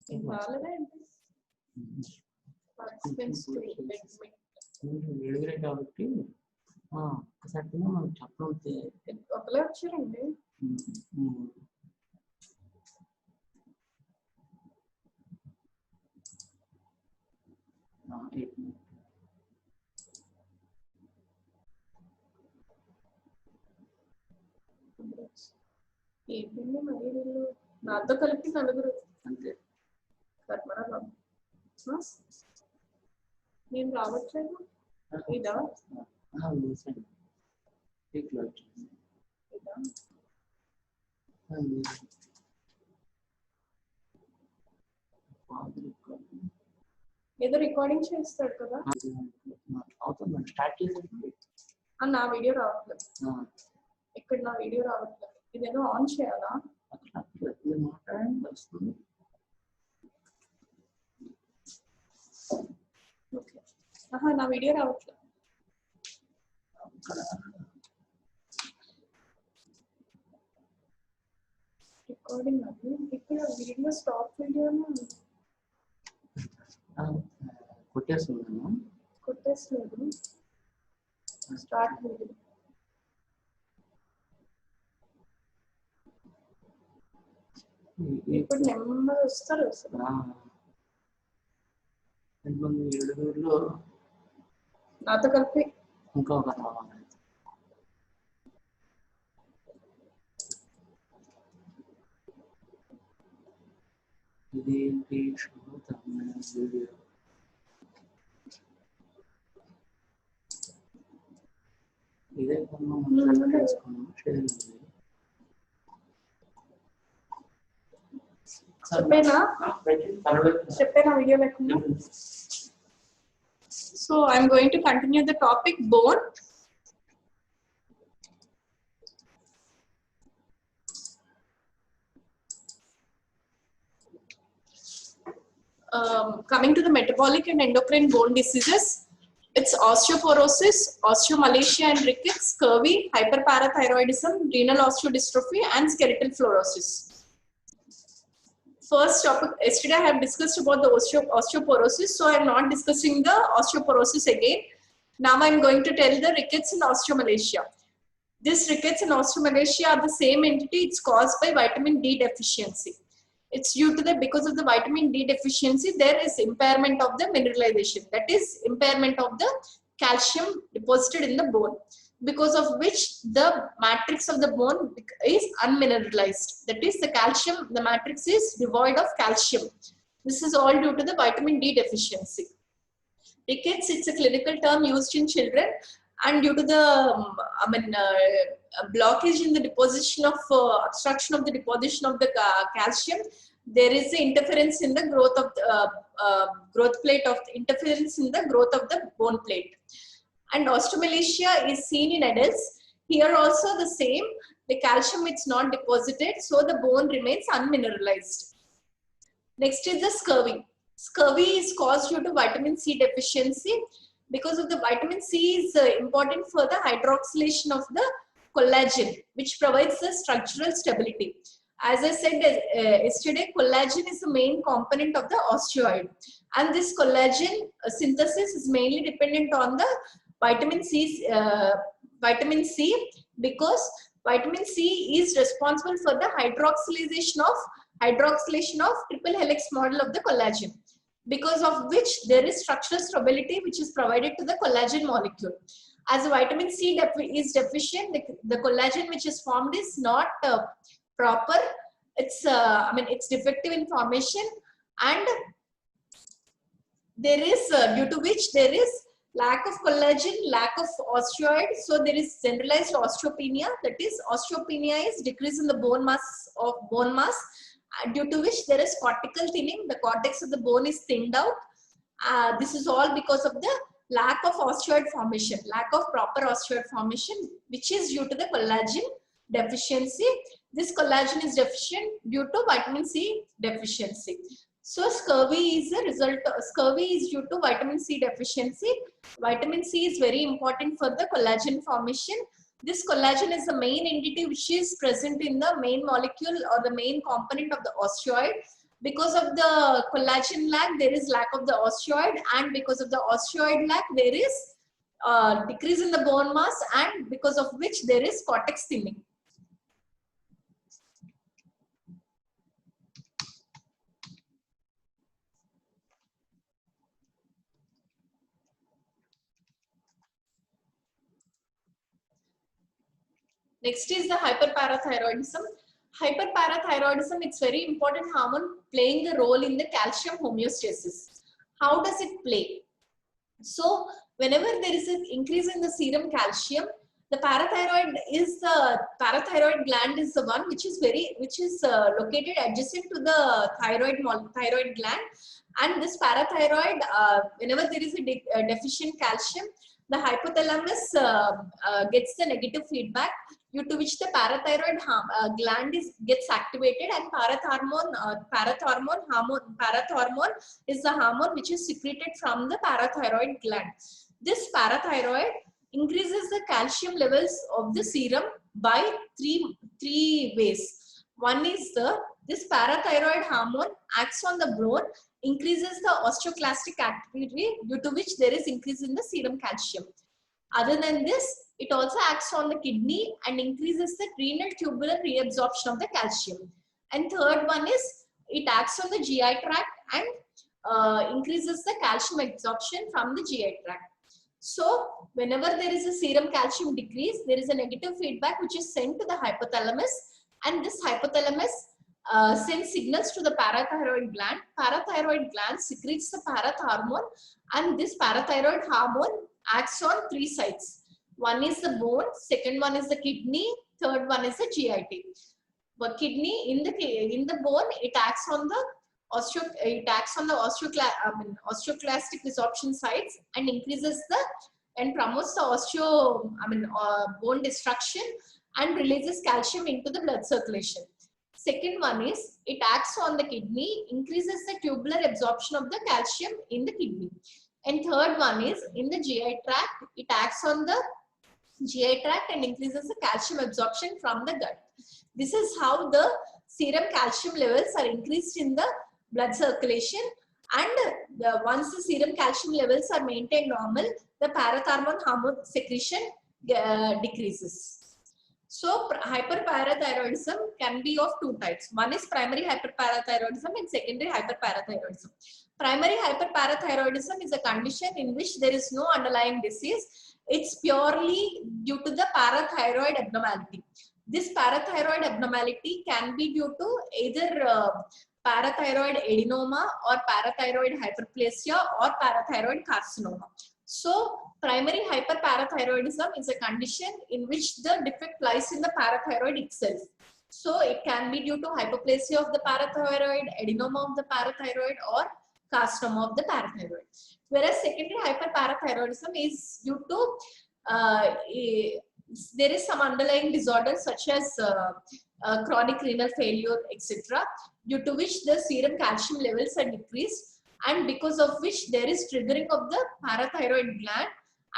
రాలేదా ఏంటి participants to admit వేడిగా కాబట్టి ఒకసారి మనం చెప్పడం ఒకలే వచ్చారండి. ఏంటండి మరి వీళ్ళు నాతో కలిపి నలుగురు అంతే. కర్మరా బాబు నేను రావట్లేదు. ఇదా ఇదా ఏదో రికార్డింగ్ చేస్తాడు కదా. స్టార్ట్ చేసి నా వీడియో రావట్లేదు. ఇక్కడ నా వీడియో రావట్లేదు. ఇదేదో ఆన్ చేయాలా? ఓకే. నా వీడియో రావట్లేదు. రికార్డింగ్ అది ఇక్కడ వీడియో స్టాప్ వీడియోనే కొట్టేసలేదు. స్టార్ట్ వీడియో ఇప్పుడు నెమ్మది వస్తారు అసలు. 7 నాతో కలిపి ఇంకొక రావాలి. ఇదేంటి వీడియో ఇదే చెప్పేనా వీడియో లేకుండా. So I'm going to continue the topic bone. Coming to the metabolic and endocrine bone diseases, it's osteoporosis, osteomalacia and rickets, scurvy, hyperparathyroidism, renal osteodystrophy, and skeletal fluorosis. First topic, yesterday I have discussed about the osteoporosis, so I am not discussing the osteoporosis again. Now I am going to tell the rickets and osteomalacia. This rickets and osteomalacia are the same entity. It's caused by vitamin D deficiency. It's due to because of the vitamin D deficiency, there is impairment of the mineralization. That is impairment of the calcium deposited in the bone, because of which the matrix of the bone is unmineralized. That is the calcium, the matrix is devoid of calcium. This is all due to the vitamin D deficiency. Rickets, it's a clinical term used in children, and due to the blockage in the deposition of obstruction of the deposition of the calcium, there is an interference in the growth of the growth plate of the interference in the growth of the bone plate. And osteomalacia is seen in adults. Here also the same, the calcium it's not deposited, so the bone remains unmineralized. Next is the scurvy. Scurvy is caused due to vitamin C deficiency. Because of the vitamin C is important for the hydroxylation of the collagen, which provides the structural stability. As I said yesterday, collagen is the main component of the osteoid, and this collagen synthesis is mainly dependent on the vitamin C, because vitamin C is responsible for the hydroxylation of triple helix model of the collagen, because of which there is structural stability which is provided to the collagen molecule. As vitamin C is deficient, the collagen which is formed is not proper. It's it's defective in formation, and there is due to which there is lack of collagen, lack of osteoid, so there is generalized osteopenia. That is, osteopenia is decrease in the bone mass, due to which there is cortical thinning. The cortex of the bone is thinned out. This is all because of the lack of osteoid formation, lack of proper osteoid formation, which is due to the collagen deficiency. This collagen is deficient due to vitamin C deficiency. So scurvy is a result. Scurvy is due to vitamin C deficiency. Vitamin C is very important for the collagen formation. This collagen is the main entity which is present in the main molecule or the main component of the osteoid, Because of the collagen lack, there is lack of the osteoid, and because of the osteoid lack, there is decrease in the bone mass, and because of which there is cortex thinning. Next is the hyperparathyroidism. Hyperparathyroidism, it's very important hormone playing a role in the calcium homeostasis. How does it play? So whenever there is an increase in the serum calcium, the parathyroid gland is the one which is located adjacent to the thyroid gland, and this parathyroid, whenever there is a deficient calcium, the hypothalamus gets the negative feedback, due to which the parathyroid gland gets activated, and parathormone is the hormone which is secreted from the parathyroid gland. This parathyroid increases the calcium levels of the serum by three ways. One is this parathyroid hormone acts on the bone, increases the osteoclastic activity, due to which there is increase in the serum calcium. Other than this, it also acts on the kidney and increases the renal tubular reabsorption of the calcium. And third one is it acts on the GI tract and increases the calcium absorption from the GI tract. So whenever there is a serum calcium decrease, there is a negative feedback which is sent to the hypothalamus, and this hypothalamus sends signals to the parathyroid gland. Parathyroid gland secretes the parathormone, and this parathyroid hormone acts on three sites. One is the bone, second one is the kidney, third one is the GIT. But kidney, in the bone, it acts on the osteoclastic resorption sites and increases and promotes the bone destruction and releases calcium into the blood circulation. Second one is it acts on the kidney, increases the tubular absorption of the calcium in the kidney. And third one is in the GI tract, it acts on the GI tract and increases the calcium absorption from the gut. This is how the serum calcium levels are increased in the blood circulation, and once the serum calcium levels are maintained normal, the parathormone hormone secretion decreases. So hyperparathyroidism can be of two types. One is primary hyperparathyroidism and secondary hyperparathyroidism. Primary hyperparathyroidism is a condition in which there is no underlying disease. It's purely due to the parathyroid abnormality. This parathyroid abnormality can be due to either parathyroid adenoma or parathyroid hyperplasia or parathyroid carcinoma. So primary hyperparathyroidism is a condition in which the defect lies in the parathyroid itself. So it can be due to hyperplasia of the parathyroid, adenoma of the parathyroid, or carcinoma of the parathyroid. Whereas secondary hyperparathyroidism is due to there is some underlying disorder such as chronic renal failure, etc., due to which the serum calcium levels are decreased, and because of which there is triggering of the parathyroid gland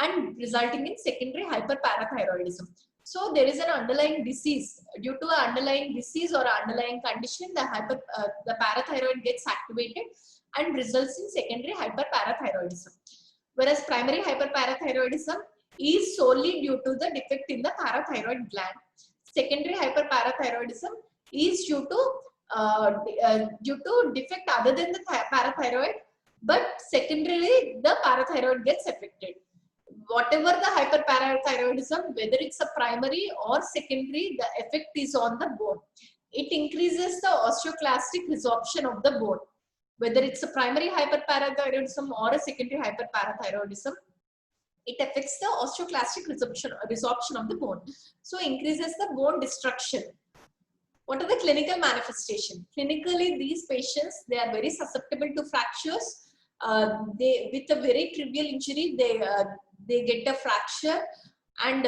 and resulting in secondary hyperparathyroidism. So there is an underlying disease. Due to an underlying disease or underlying condition, the parathyroid gets activated and results in secondary hyperparathyroidism. Whereas primary hyperparathyroidism is solely due to the defect in the parathyroid gland. Secondary hyperparathyroidism is due to defect other than the parathyroid, but secondarily the parathyroid gets affected. Whatever the hyperparathyroidism, whether it's a primary or secondary, the effect is on the bone. It increases the osteoclastic resorption of the bone. Whether it's a primary hyperparathyroidism or a secondary hyperparathyroidism, it affects the osteoclastic resorption of the bone. So increases the bone destruction. What are the clinical manifestations? Clinically, these patients, they are very susceptible to fractures. With a very trivial injury, they get a fracture, and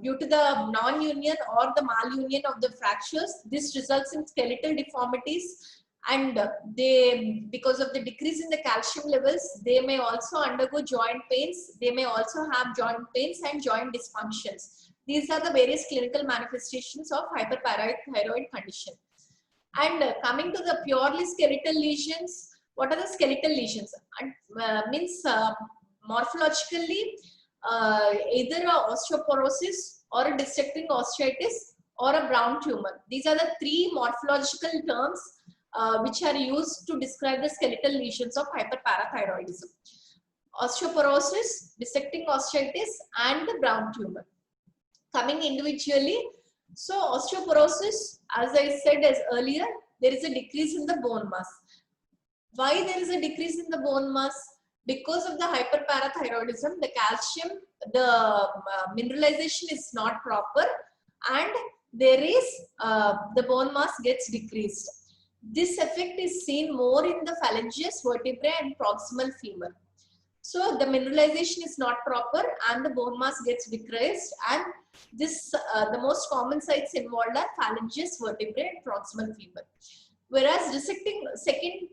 due to the non-union or the malunion of the fractures, this results in skeletal deformities. And because of the decrease in the calcium levels, they may also undergo joint pains. They may also have joint pains and joint dysfunctions. These are the various clinical manifestations of hyperparathyroid condition. And coming to the purely skeletal lesions, what are the skeletal lesions? And means morphologically either a osteoporosis or a dissecting osteitis or a brown tumor. These are the three morphological terms which are used to describe the skeletal lesions of hyperparathyroidism: osteoporosis, dissecting osteitis, and the brown tumor. Coming individually, so osteoporosis, as I said as earlier, there is a decrease in the bone mass. Why there is a decrease in the bone mass? Because of the hyperparathyroidism, the calcium, the mineralization is not proper, and there is the bone mass gets decreased. This effect is seen more in the phalangeus vertebrae and proximal femur. So the mineralization is not proper and the bone mass gets decreased, and this the most common sites involved are phalangeus vertebrae and proximal femur. Whereas dissecting, second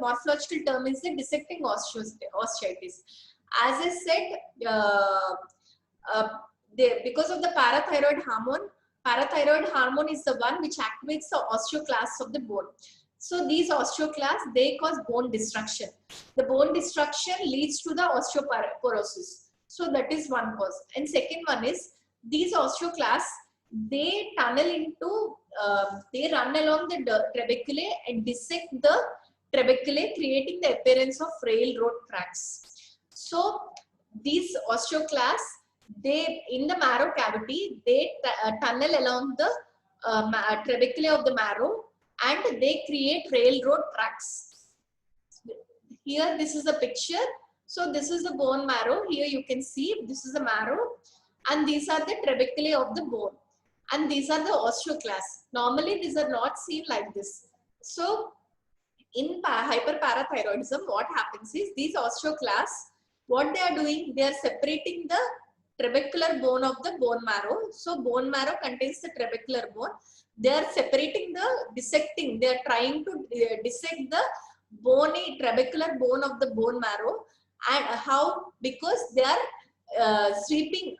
morphological term is the dissecting osteitis. As I said, because of the parathyroid hormone is the one which activates the osteoclasts of the bone. So these osteoclasts, they cause bone destruction. The bone destruction leads to the osteoporosis. So that is one cause. And second one is these osteoclasts, they tunnel into, they run along the trabeculae and dissect the trabeculae, creating the appearance of railroad tracks. So these osteoclasts, they in the marrow cavity, they tunnel along the trabeculae of the marrow, and they create railroad tracks. Here, this is a picture. So this is the bone marrow. Here you can see this is the marrow, and these are the trabeculae of the bone, and these are the osteoclasts. Normally, these are not seen like this. So in hyperparathyroidism, what happens is these osteoclasts, what they are doing, they are separating the trabecular bone of the bone marrow. So bone marrow contains the trabecular bone. They are separating the dissecting. They are trying to dissect the bony trabecular bone of the bone marrow. And how? Because they are seeping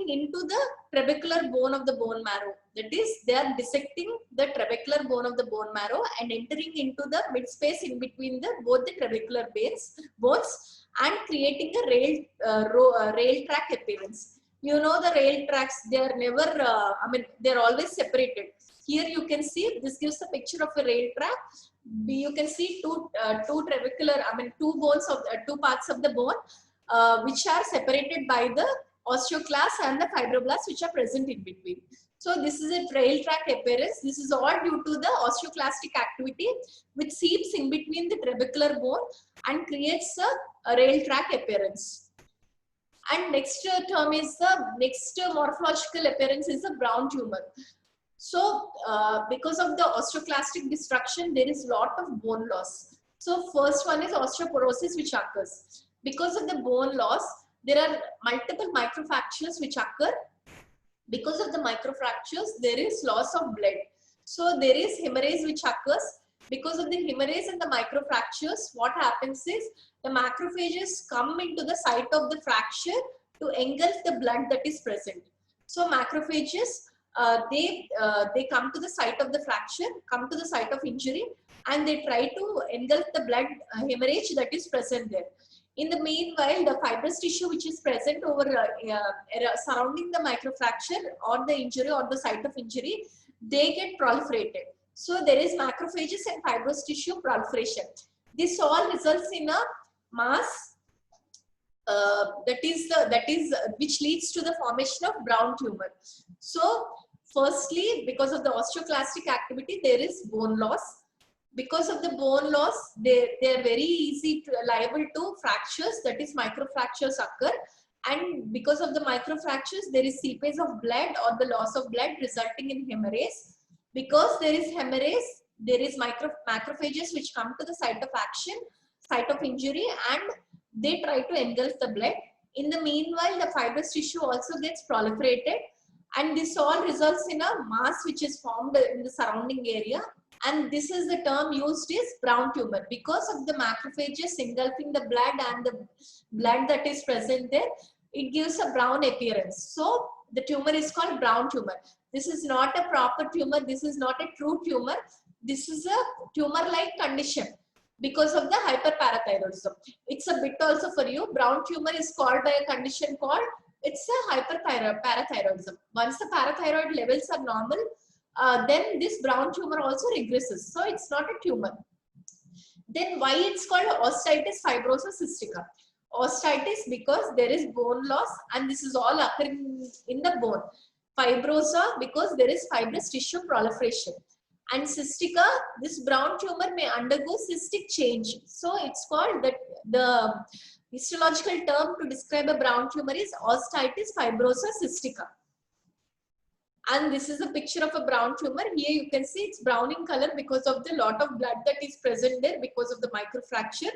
into the trabecular bone of the bone marrow. That is, they are dissecting the trabecular bone of the bone marrow and entering into the mid space in between the both the trabecular bones and creating a rail track appearance. You know the rail tracks, they are never, they are always separated. Here you can see, this gives a picture of a rail track. You can see two trabecular, two bones of two parts of the bone, which are separated by the osteoclasts and the fibroblasts which are present in between. So this is a rail track appearance. This is all due to the osteoclastic activity which seeps in between the trabecular bone and creates a rail track appearance. And next term is the next morphological appearance is the brown tumor. So because of the osteoclastic destruction, there is lot of bone loss. So first one is osteoporosis which occurs. Because of the bone loss, there are multiple microfractures which occur. Because of the microfractures, there is loss of blood. So there is hemorrhage which occurs. Because of the hemorrhage and the microfractures, what happens is the macrophages come into the site of the fracture to engulf the blood that is present. So macrophages, they come to the site of the fracture, come to the site of injury, and they try to engulf the blood hemorrhage that is present there. In the meanwhile, the fibrous tissue which is present over surrounding the microfracture or the injury or the site of injury, they get proliferated. So there is macrophages and fibrous tissue proliferation. This all results in a mass which leads to the formation of brown tumor. So firstly, because of the osteoclastic activity, there is bone loss. Because of the bone loss, they are very easy to liable to fractures, that is microfractures occur. And because of the microfractures, there is seepage of blood or the loss of blood resulting in hemorrhage. Because there is hemorrhage, there is macrophages which come to the site of action, site of injury, and they try to engulf the blood. In the meanwhile, the fibrous tissue also gets proliferated, and this all results in a mass which is formed in the surrounding area. And this is the term used is brown tumor. Because of the macrophages engulfing the blood and the blood that is present there, it gives a brown appearance. So the tumor is called brown tumor. This is not a proper tumor. This is not a true tumor. this is a tumor-like condition because of the hyperparathyroidism. It's a bit also for you. Brown tumor is called by a condition called, it's a hyperparathyroidism. Once the parathyroid levels are normal, then this brown tumor also regresses. So it's not a tumor. Then why it's called osteitis fibrosa cystica? Osteitis because there is bone loss and this is all occurring in the bone. Fibrosa because there is fibrous tissue proliferation. And cystica, this brown tumor may undergo cystic change. So it's called that the histological term to describe a brown tumor is osteitis fibrosa cystica. And this is a picture of a brown tumor. Here you can see it's brown in color because of the lot of blood that is present there because of the microfracture.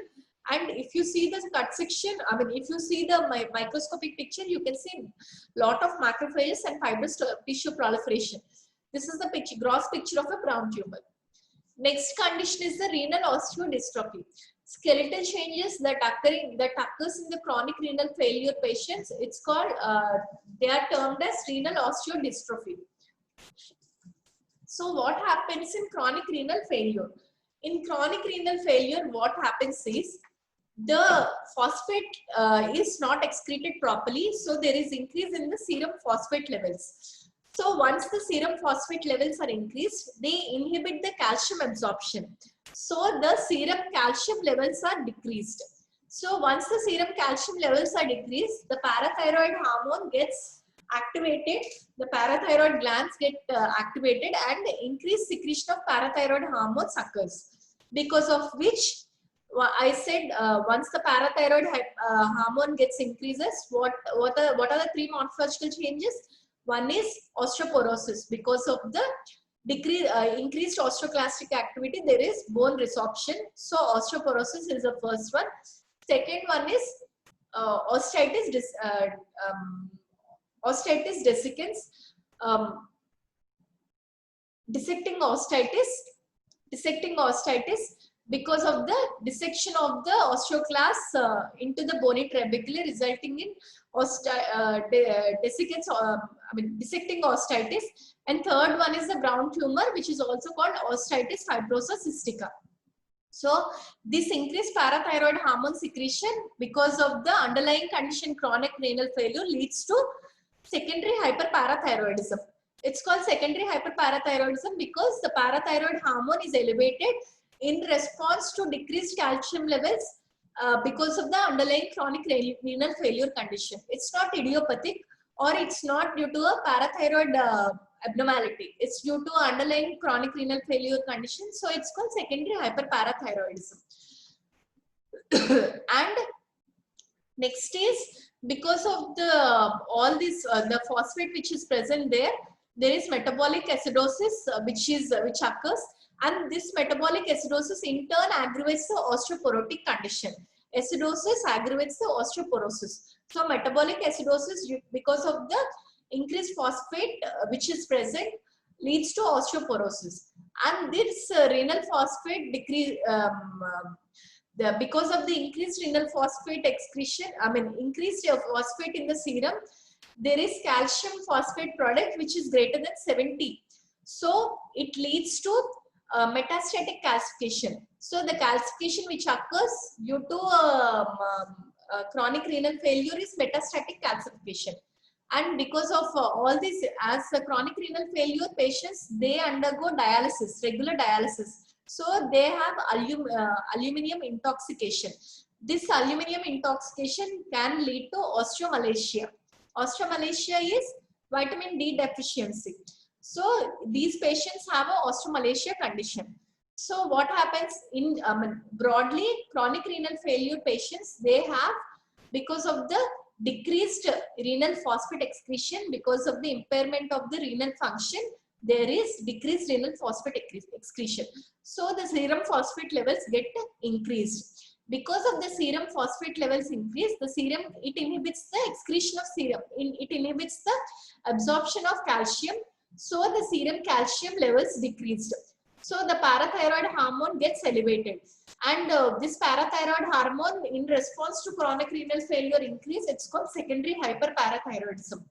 And if you see the cut section, I mean, if you see the microscopic picture, you can see lot of macrophages and fibrous tissue proliferation. This is the picture, gross picture of a brown tumor. Next condition is the renal osteodystrophy. Skeletal changes that occurs in the chronic renal failure patients. It's called, they are termed as renal osteodystrophy. So what happens in chronic renal failure? In chronic renal failure, what happens is the phosphate is not excreted properly. So there is increase in the serum phosphate levels. So once the serum phosphate levels are increased, they inhibit the calcium absorption. So the serum calcium levels are decreased. So once the serum calcium levels are decreased, the parathyroid hormone gets activated, the parathyroid glands get activated and increased secretion of parathyroid hormones occurs. Because of which, I said once the parathyroid hormone gets increases, what are the three morphological changes? One is osteoporosis. Because of the increased osteoclastic activity, there is bone resorption. So osteoporosis is the first one. Second one is osteitis dissecans, dissecting osteitis because of the dissection of the osteoclast into the bony trabeculae, resulting in dissecting osteitis. And third one is the brown tumor, which is also called osteitis fibrosa cystica. So this increased parathyroid hormone secretion because of the underlying condition chronic renal failure leads to secondary hyperparathyroidism. It's called secondary hyperparathyroidism because the parathyroid hormone is elevated in response to decreased calcium levels because of the underlying chronic renal failure condition. It's not idiopathic or it's not due to a parathyroid abnormality. It's due to underlying chronic renal failure condition. So it's called secondary hyperparathyroidism. And next is because of the all this the phosphate which is present there is metabolic acidosis which occurs, and this metabolic acidosis in turn aggravates the osteoporotic condition. Acidosis aggravates the osteoporosis. So metabolic acidosis because of the increased phosphate which is present leads to osteoporosis. And this renal phosphate decrease because of the increased renal phosphate excretion, increased phosphate in the serum, there is calcium phosphate product which is greater than 70. So it leads to metastatic calcification. So the calcification which occurs due to chronic renal failure is metastatic calcification. And because of all this, as chronic renal failure patients, they undergo dialysis, regular dialysis. So they have aluminum intoxication. This aluminum intoxication can lead to osteomalacia. Osteomalacia is vitamin D deficiency. So these patients have a osteomalacia condition. So what happens in broadly chronic renal failure patients, they have, because of the decreased renal phosphate excretion, because of the impairment of the renal function, there is decreased renal phosphate excretion. So the serum phosphate levels get increased. Because of the serum phosphate levels increase, the serum, it inhibits the excretion of serum. It inhibits the absorption of calcium. So the serum calcium levels decreased. So the parathyroid hormone gets elevated. And this parathyroid hormone in response to chronic renal failure increase, it's called secondary hyperparathyroidism.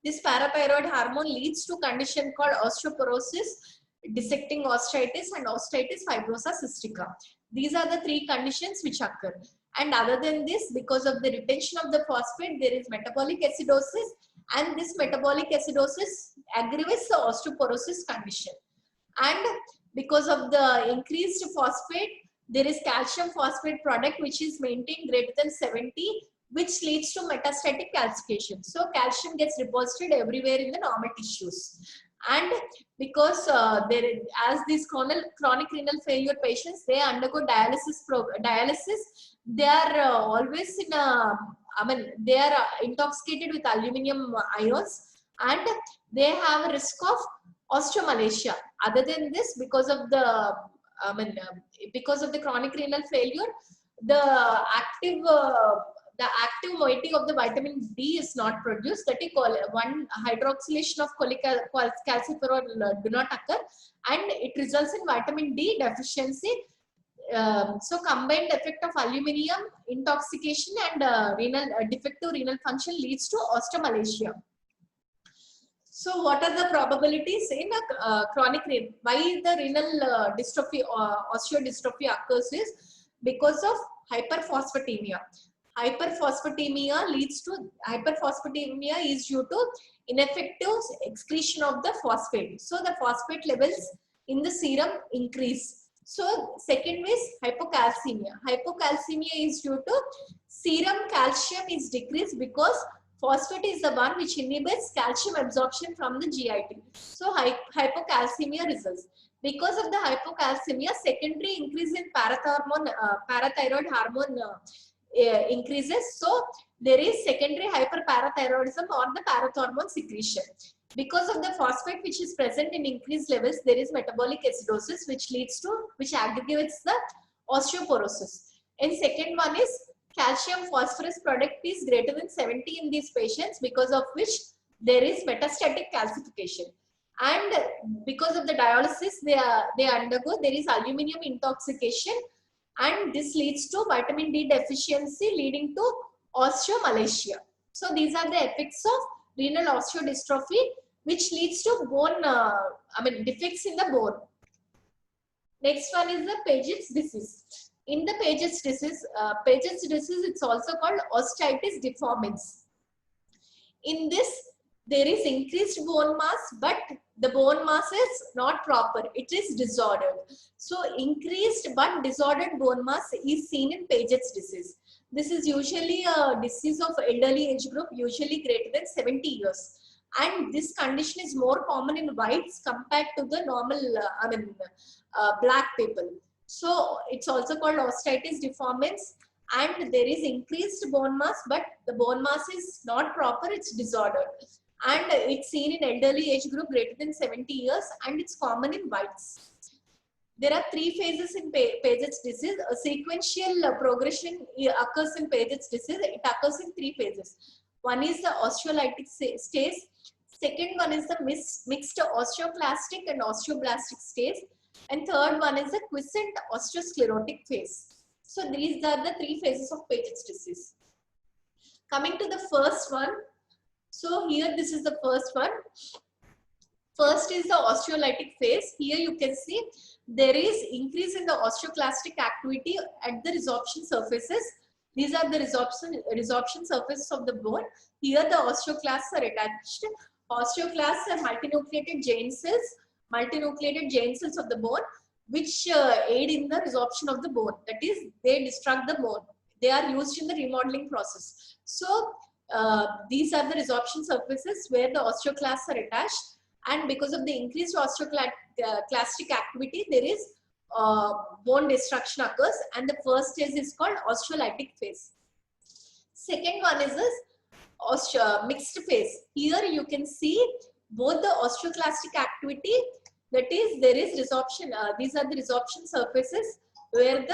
This parathyroid hormone leads to condition called osteoporosis, dissecting osteitis and osteitis fibrosa cystica. These are the three conditions which occur. And other than this, because of the retention of the phosphate, there is metabolic acidosis, and this metabolic acidosis aggravates the osteoporosis condition. And because of the increased phosphate, there is calcium phosphate product which is maintained greater than 70, which leads to metastatic calcification. So calcium gets deposited everywhere in the normal tissues. And because as these chronic renal failure patients, they undergo dialysis, they are always in a, they are intoxicated with aluminum ions, and they have a risk of osteomalacia. Other than this, because of the chronic renal failure, the active moiety of the vitamin D is not produced. That is called one hydroxylation of cholecalciferol do not occur, and it results in vitamin D deficiency. So combined effect of aluminium intoxication and defective renal function leads to osteomalacia. So what are the probabilities in a chronic renal? Why the renal dystrophy or osteodystrophy occurs is because of hyperphosphatemia. Hyperphosphatemia is due to ineffective excretion of the phosphate. So the phosphate levels in the serum increase. So second is hypocalcemia. Hypocalcemia is due to serum calcium is decreased because phosphate is the one which inhibits calcium absorption from the GIT. So hypocalcemia results. Because of the hypocalcemia, secondary increase in parathyroid hormone increases. So there is secondary hyperparathyroidism or the parathormone secretion. Because of the phosphate which is present in increased levels, there is metabolic acidosis which aggregates the osteoporosis. And second one is calcium phosphorus product is greater than 70 in these patients, because of which there is metastatic calcification. And because of the dialysis they undergo, there is aluminum intoxication, and this leads to vitamin D deficiency leading to osteomalacia. So these are the effects of renal osteodystrophy, which leads to bone, defects in the bone. Next one is the Paget's disease. In the Paget's disease, it's also called osteitis deformans. In this, there is increased bone mass, but the bone mass is not proper. It is disordered. So increased but disordered bone mass is seen in Paget's disease. This is usually a disease of elderly age group, usually greater than 70 years. And this condition is more common in whites compared to the normal, black people. So it's also called osteitis deformans, and there is increased bone mass, but the bone mass is not proper, it's disordered. And it's seen in elderly age group greater than 70 years, and it's common in whites. There are three phases in Paget's disease. A sequential progression occurs in Paget's disease. It occurs in three phases. One is the osteolytic stage. Second one is the mixed osteoclastic and osteoblastic stage. And third one is the quiescent osteosclerotic phase. So these are the three phases of Paget's disease. Coming to the first one. So here this is the first one. First is the osteolytic phase. Here you can see there is increase in the osteoclastic activity at the resorption surfaces. These are the resorption surfaces of the bone. Here the osteoclasts are attached. Osteoclasts are multinucleated giant cells of the bone, which aid in the resorption of the bone. That is, they destruct the bone. They are used in the remodeling process. So these are the resorption surfaces where the osteoclasts are attached, and because of the increased osteoclastic activity, there is bone destruction occurs, and the first stage is called osteolytic phase. Second one is this mixed phase. Here you can see both the osteoclastic activity, that is, there is resorption. These are the resorption surfaces where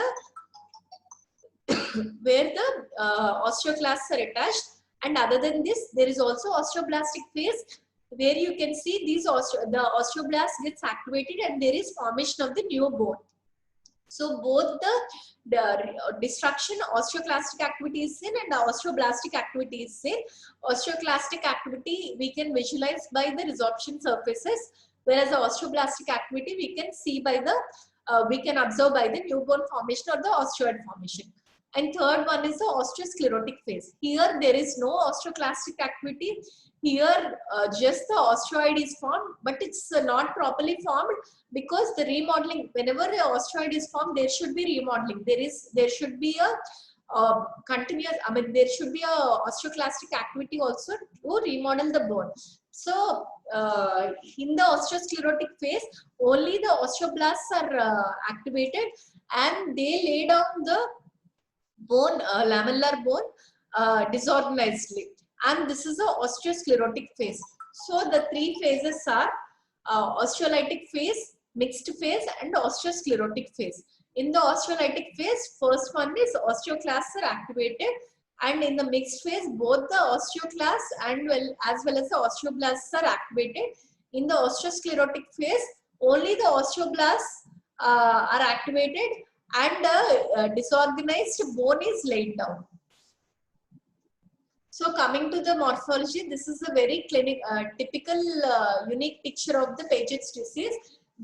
the osteoclasts are attached, and other than this, there is also osteoblastic phase where you can see these the osteoblast gets activated and there is formation of the new bone. So both the destruction osteoclastic activity is seen and the osteoblastic activity is seen. Osteoclastic activity we can visualize by the resorption surfaces Whereas the osteoblastic activity we can see by the, we can observe by the newborn formation or the osteoid formation. And third one is the osteosclerotic phase. Here there is no osteoclastic activity. Here just the osteoid is formed, but it's not properly formed because the remodeling, whenever the osteoid is formed, there should be remodeling. There should be a continuous, I mean, there should be a osteoclastic activity also to remodel the bone. So in the osteosclerotic phase, only the osteoblasts are activated, and they lay down the bone, lamellar bone, disorganizedly. And this is the osteosclerotic phase. So the three phases are osteolytic phase, mixed phase, and osteosclerotic phase. In the osteolytic phase, first one is osteoclasts are activated, and in the mixed phase, both the osteoclasts and as well as the osteoblasts are activated. In the osteosclerotic phase, only the osteoblasts are activated, and a disorganized bone is laid down. So coming to the morphology, this is a very typical unique picture of the Paget's disease,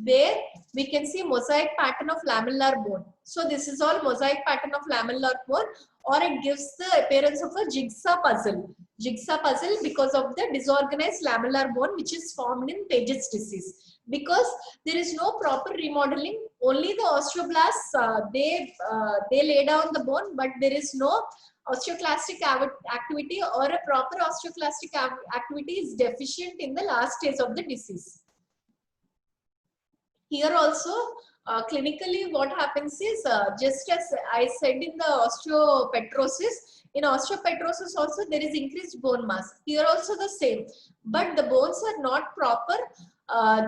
where we can see mosaic pattern of lamellar bone. So this is all mosaic pattern of lamellar bone, or it gives the appearance of a jigsaw puzzle. Jigsaw puzzle because of the disorganized lamellar bone which is formed in Paget's disease. Because there is no proper remodeling, only the osteoblasts, they lay down the bone, but there is no osteoclastic activity, or a proper osteoclastic activity is deficient in the last stage of the disease. Here also, clinically what happens is, just as I said in the osteopetrosis, in osteopetrosis also there is increased bone mass. Here also the same, but the bones are not proper.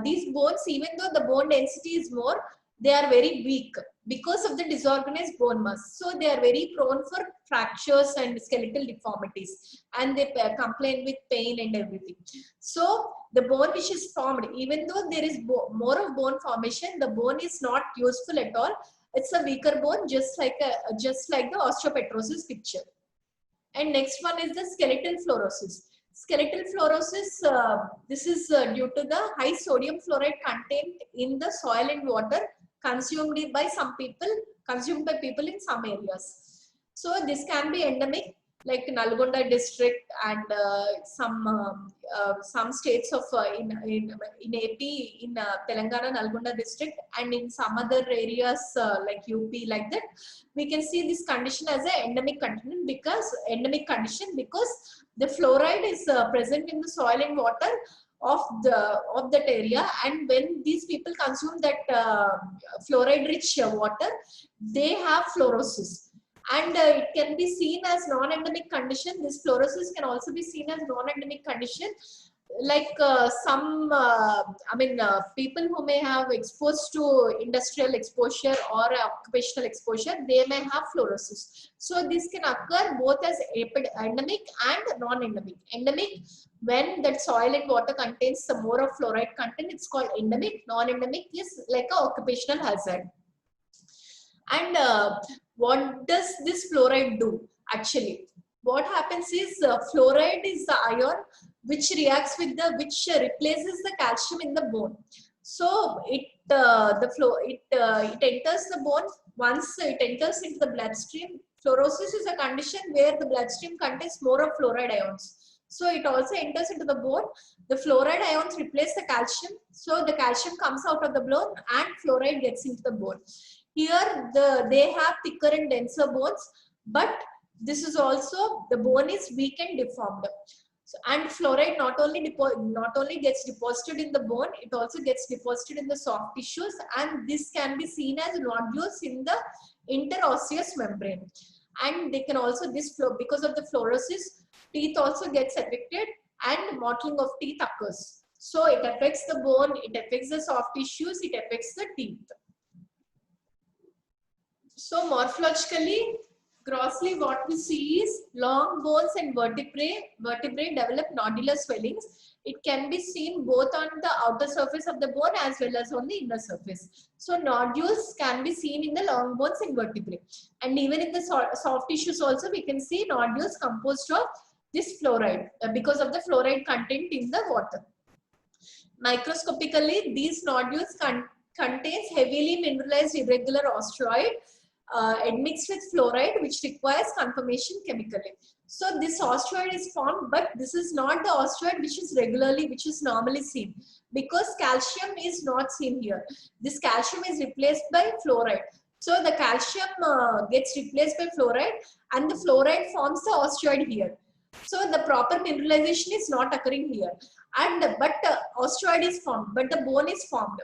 These bones, even though the bone density is more, they are very weak because of the disorganized bone mass. So they are very prone for fractures and skeletal deformities, and they complain with pain and everything. So the bone which is formed, even though there is more of bone formation, the bone is not useful at all. It's a weaker bone, just like the osteopetrosis picture. And next one is the skeletal fluorosis. Skeletal fluorosis, this is due to the high sodium fluoride content in the soil and water consumed by people in some areas. So this can be endemic, like Nalgonda district and some states of in AP, in Telangana Nalgonda district, and in some other areas like UP, like that. We can see this condition as an endemic condition because the fluoride is present in the soil and water of that area, and when these people consume that fluoride rich water, they have fluorosis. And it can be seen as non-endemic condition. This fluorosis can also be seen as non-endemic condition, like people who may have exposed to industrial exposure or occupational exposure, they may have fluorosis. So this can occur both as endemic and non-endemic. Endemic, when that soil and water contains some more of fluoride content, it's called endemic. Non-endemic is like an occupational hazard. And what does this fluoride do actually? What happens is fluoride is the ion which reacts with which replaces the calcium in the bone. So it enters the bone. Once it enters into the bloodstream, fluorosis is a condition where the bloodstream contains more of fluoride ions. So it also enters into the bone. The fluoride ions replace the calcium. So the calcium comes out of the bone and fluoride gets into the bone. Here they have thicker and denser bones, but this is also, the bone is weak and deformed. So, and fluoride not only gets deposited in the bone, it also gets deposited in the soft tissues, and this can be seen as nodules in the interosseous membrane. And they can also, because of the fluorosis, teeth also gets affected and mottling of teeth occurs. So it affects the bone, it affects the soft tissues, it affects the teeth. So morphologically, grossly what we see is long bones and vertebrae develop nodular swellings. It can be seen both on the outer surface of the bone as well as on the inner surface. So nodules can be seen in the long bones and vertebrae. And even in the soft tissues also we can see nodules composed of this fluoride because of the fluoride content in the water. Microscopically, these nodules contains heavily mineralized irregular osteroid admixed with fluoride, which requires confirmation chemically. So this osteroid is formed, but this is not the osteroid which is normally seen, because calcium is not seen here. This calcium is replaced by fluoride. So the calcium gets replaced by fluoride, and the fluoride forms the osteroid here. So the proper mineralization is not occurring here, and but osteroid is formed, but the bone is formed,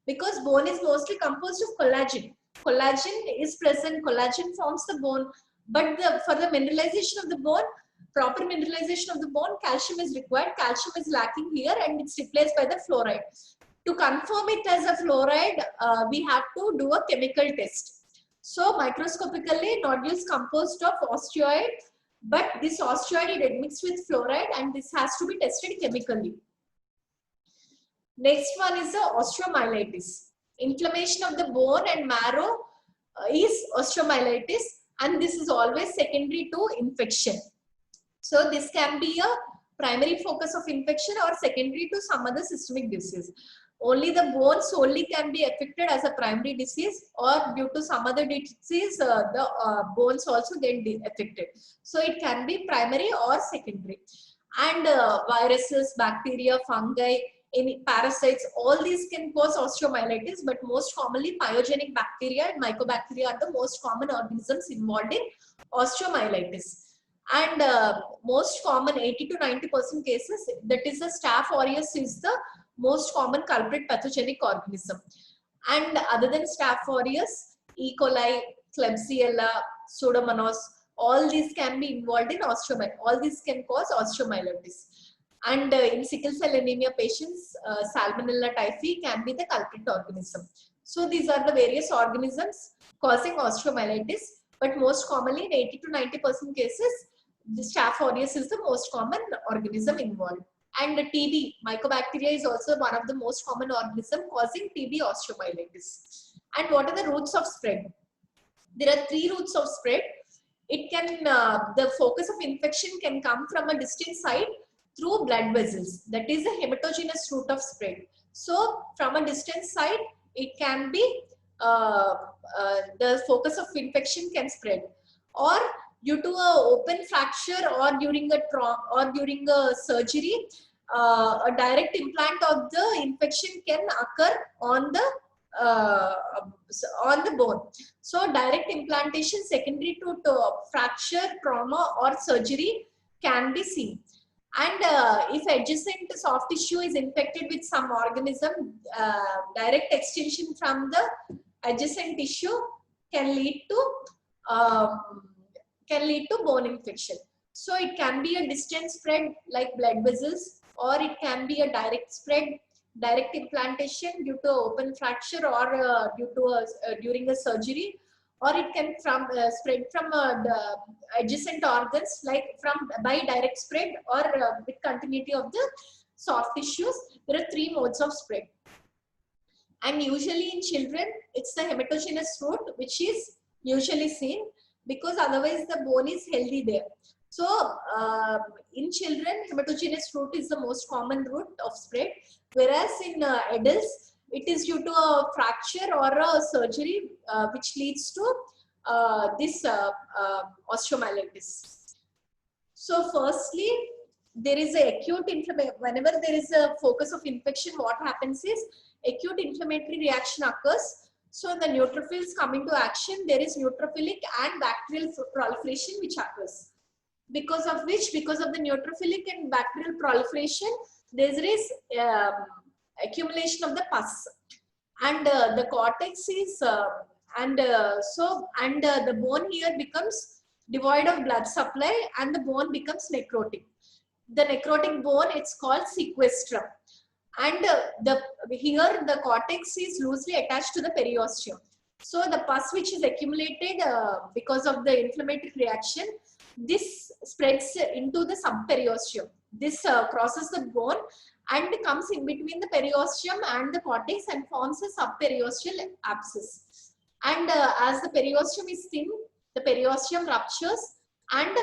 because bone is mostly composed of collagen. Collagen is present, collagen forms the bone, but for the mineralization of the bone, proper mineralization of the bone, calcium is required. Calcium is lacking here, and it's replaced by the fluoride. To confirm it as a fluoride, we have to do a chemical test. So microscopically, nodules composed of osteoid, but this osteoid is admixed with fluoride, and this has to be tested chemically. Next one is the osteomyelitis. Inflammation of the bone and marrow is osteomyelitis, and this is always secondary to infection. So this can be a primary focus of infection or secondary to some other systemic disease. Only the bone solely can be affected as a primary disease, or due to some other disease, the bones also get affected. So it can be primary or secondary. And viruses, bacteria, fungi, any parasites, all these can cause osteomyelitis, but most commonly pyogenic bacteria and mycobacteria are the most common organisms involved in osteomyelitis. And most common 80 to 90% cases, that is the Staph aureus is the most common culprit pathogenic organism. And other than Staph aureus, E. coli, Klebsiella, Pseudomonas, all these can be involved in osteomyelitis. All these can cause osteomyelitis. And in sickle cell anemia patients, Salmonella typhi can be the culprit organism. So these are the various organisms causing osteomyelitis, but most commonly in 80 to 90% cases, the Staph aureus is the most common organism involved. And TB, mycobacteria, is also one of the most common organism causing TB osteomyelitis. And what are the routes of spread? There are 3 routes of spread. It can, the focus of infection can come from a distant site through blood vessels. That is a hematogenous route of spread. So from a distant site, it can be, the focus of infection can spread. Or due to a open fracture, or during a trauma, or during a surgery, a direct implant of the infection can occur on the bone. So direct implantation secondary to fracture, trauma, or surgery can be seen. And if adjacent soft tissue is infected with some organism, direct extension from the adjacent tissue can lead to bone infection. So it can be a distant spread like blood vessels, or it can be a direct spread, direct implantation due to open fracture, or due to during a surgery, or it can spread from the adjacent organs, like by direct spread, or with continuity of the soft tissues. There are 3 modes of spread. And usually in children, it's the hematogenous route which is usually seen, because otherwise the bone is healthy there. So in children, hematogenous route is the most common route of spread, whereas in adults, it is due to a fracture or a surgery which leads to this osteomyelitis. So firstly, there is a acute inflammation. Whenever there is a focus of infection, what happens is acute inflammatory reaction occurs. So the neutrophils come into action. There is neutrophilic and bacterial proliferation which occurs. Because of the neutrophilic and bacterial proliferation, there is accumulation of the pus, and the cortex is the bone here becomes devoid of blood supply, and the bone becomes necrotic. The necrotic bone, it's called sequestrum, and here the cortex is loosely attached to the periosteum. So the pus which is accumulated because of the inflammatory reaction, this spreads into the subperiosteum. This crosses the bone and comes in between the periosteum and the cortex and forms a subperiosteal abscess. And as the periosteum is thin, the periosteum ruptures and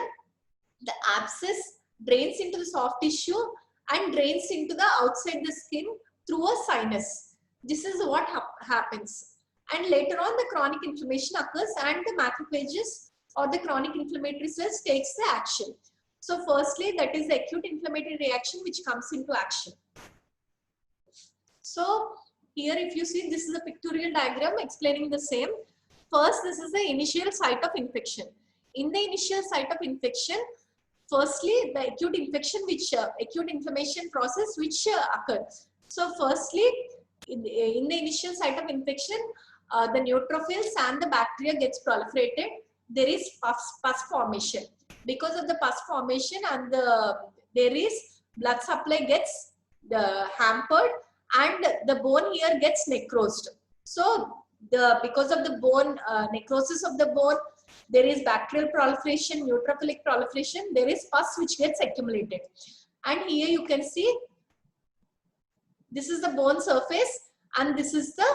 the abscess drains into the soft tissue and drains into the outside the skin, through a sinus. This is what happens. And later on, the chronic inflammation occurs and the macrophages or the chronic inflammatory cells takes the action. So firstly, that is the acute inflammatory reaction which comes into action. So here if you see, this is a pictorial diagram explaining the same. First, this is the initial site of infection. In the initial site of infection, firstly, the acute infection acute inflammation process which occurs. So firstly, in the initial site of infection, the neutrophils and the bacteria gets proliferated. There is pus formation. Because of the pus formation and there is blood supply gets hampered and the bone here gets necrosed. So because of the bone necrosis of the bone, there is bacterial proliferation, neutrophilic proliferation, there is pus which gets accumulated. And here you can see this is the bone surface and this is the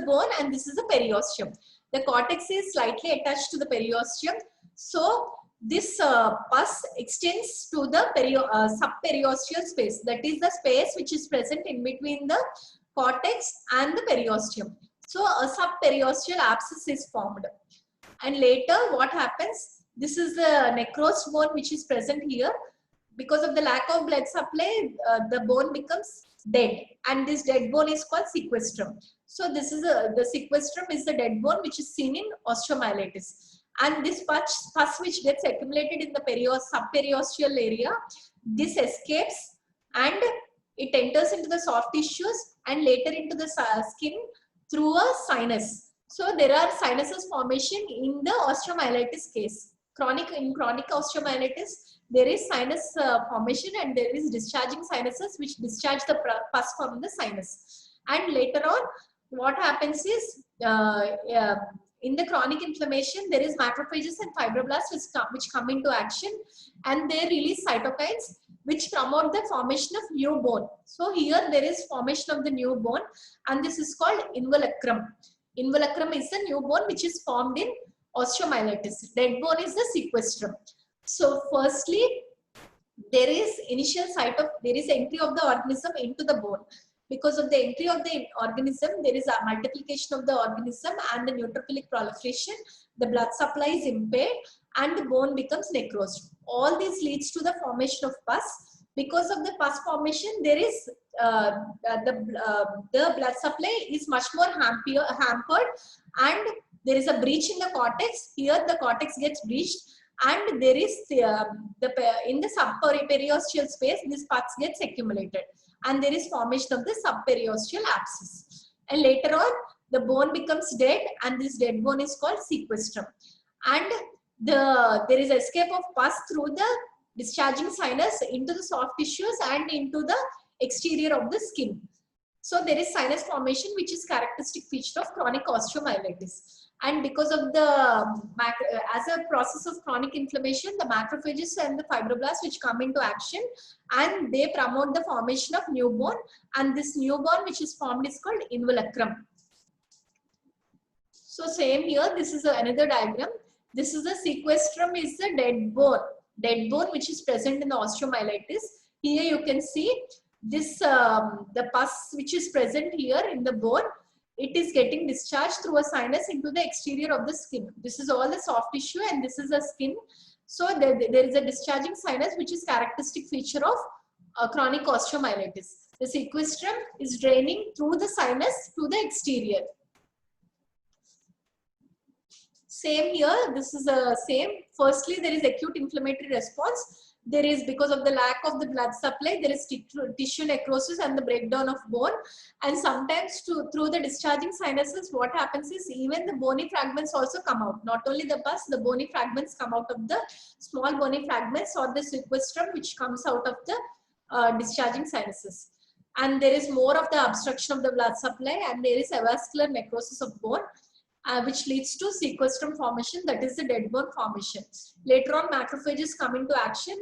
bone and this is the periosteum. The cortex is slightly attached to the periosteum. So this pus extends to the subperiosteal space. That is the space which is present in between the cortex and the periosteum. So a subperiosteal abscess is formed. And later what happens? This is the necrosed bone which is present here. Because of the lack of blood supply, the bone becomes dead, and this dead bone is called sequestrum. So this is the sequestrum is the dead bone which is seen in osteomyelitis. And this pus which gets accumulated in the subperiosteal area, this escapes and it enters into the soft tissues and later into the skin through a sinus. So there are sinuses formation in the osteomyelitis case. In chronic osteomyelitis, there is sinus formation and there is discharging sinuses which discharge the pus from the sinus. And later on, what happens is in the chronic inflammation, there is macrophages and fibroblasts which come into action and they release cytokines which promote the formation of new bone. So here there is formation of the new bone and this is called involucrum. Involucrum is the new bone which is formed in osteomyelitis. Dead bone is the sequestrum. So firstly, there is entry of the organism into the bone. Because of the entry of the organism, there is a multiplication of the organism and the neutrophilic proliferation. The blood supply is impaired and the bone becomes necrosed. All this leads to the formation of pus. Because of the pus formation, there is the blood supply is much more hampered and there is a breach in the cortex. Here the cortex gets breached and there is in the subperiosteal space, this pus gets accumulated and there is formation of the subperiosteal abscess. And later on, the bone becomes dead and this dead bone is called sequestrum. And there is escape of pus through the discharging sinus into the soft tissues and into the exterior of the skin. So there is sinus formation which is characteristic feature of chronic osteomyelitis. And because of as a process of chronic inflammation, the macrophages and the fibroblasts which come into action and they promote the formation of new bone, and this new bone which is formed is called involucrum. So same here, this is another diagram. This is the sequestrum is the dead bone which is present in the osteomyelitis. Here you can see this the pus which is present here in the bone. It is getting discharged through a sinus into the exterior of the skin. This is all the soft tissue and this is the skin. So there is a discharging sinus which is characteristic feature of chronic osteomyelitis. The sequestrum is draining through the sinus to the exterior. Same here, this is the same. Firstly, there is acute inflammatory response. There is, because of the lack of the blood supply, there is tissue necrosis and the breakdown of bone. And sometimes through the discharging sinuses, what happens is even the bony fragments also come out. Not only the pus, the bony fragments come out of the small bony fragments or the sequestrum which comes out of the discharging sinuses. And there is more of the obstruction of the blood supply and there is avascular necrosis of bone. Which leads to sequestrum formation, that is the dead bone formation. Later on, macrophages come into action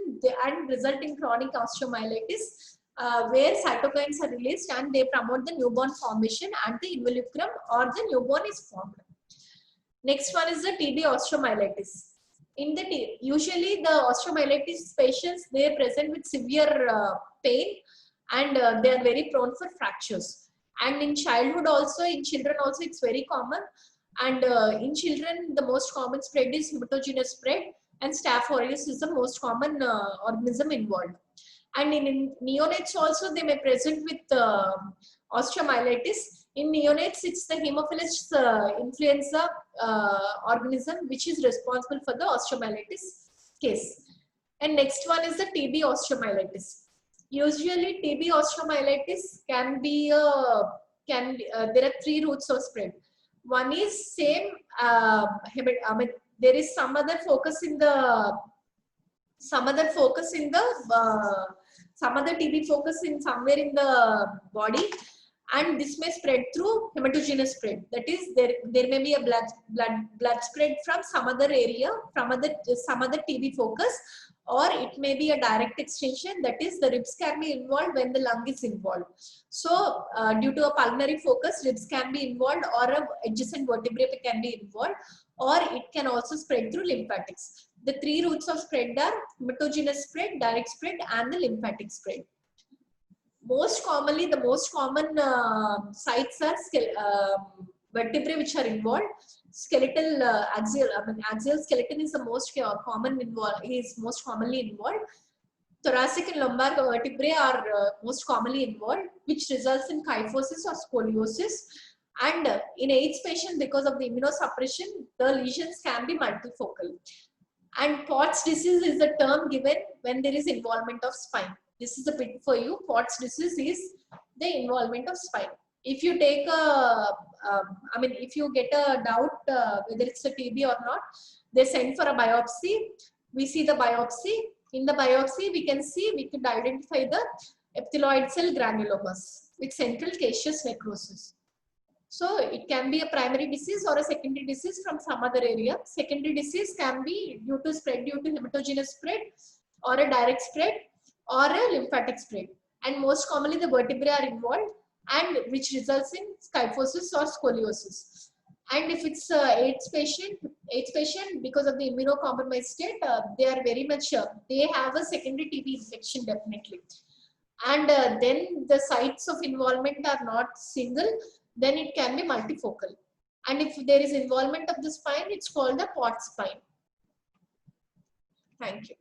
and result in chronic osteomyelitis, where cytokines are released and they promote the new bone formation and the involucrum or the new bone is formed. Next one is the TB osteomyelitis. Usually the osteomyelitis patients, they present with severe pain, and they are very prone for fractures. And in childhood also, in children also, it's very common. And in children, the most common spread is hematogenous spread, and Staph aureus is the most common organism involved. And in neonates also, they may present with osteomyelitis. In neonates, it's the Haemophilus influenza organism which is responsible for the osteomyelitis case. And next one is the TB osteomyelitis. Usually, TB osteomyelitis can be there are three routes of spread. One is same. There is some other focus in the some other TB focus in somewhere in the body, and this may spread through hematogenous spread. That is, there may be a blood spread from some other area, from some other TB focus, or it may be a direct extension. That is, the ribs can be involved when the lung is involved. So due to a pulmonary focus, ribs can be involved, or a adjacent vertebrae can be involved, or it can also spread through lymphatics. The three routes of spread are hematogenous spread, direct spread, and the lymphatic spread. Most commonly, the most common sites are vertebrae which are involved. Skeletal axial skeleton is the most common involved. Is most commonly involved. Thoracic and lumbar vertebrae are most commonly involved, which results in kyphosis or scoliosis. And in AIDS patient, because of the immunosuppression, the lesions can be multifocal. And Pott's disease is the term given when there is involvement of spine. This is a bit for you. Pott's disease is the involvement of spine. If you take if you get a doubt whether it's a TB or not, they send for a biopsy. We see the biopsy. In the biopsy, we could identify the epithelioid cell granulomas with central caseous necrosis. So it can be a primary disease or a secondary disease from some other area. Secondary disease can be due to hematogenous spread, or a direct spread, or a lymphatic spread. And most commonly the vertebrae are involved, and which results in kyphosis or scoliosis. And if it's AIDS patient, because of the immunocompromised state, they are very much, they have a secondary TB infection definitely. And then the sites of involvement are not single, then it can be multifocal. And if there is involvement of the spine, it's called a Pott spine. Thank you.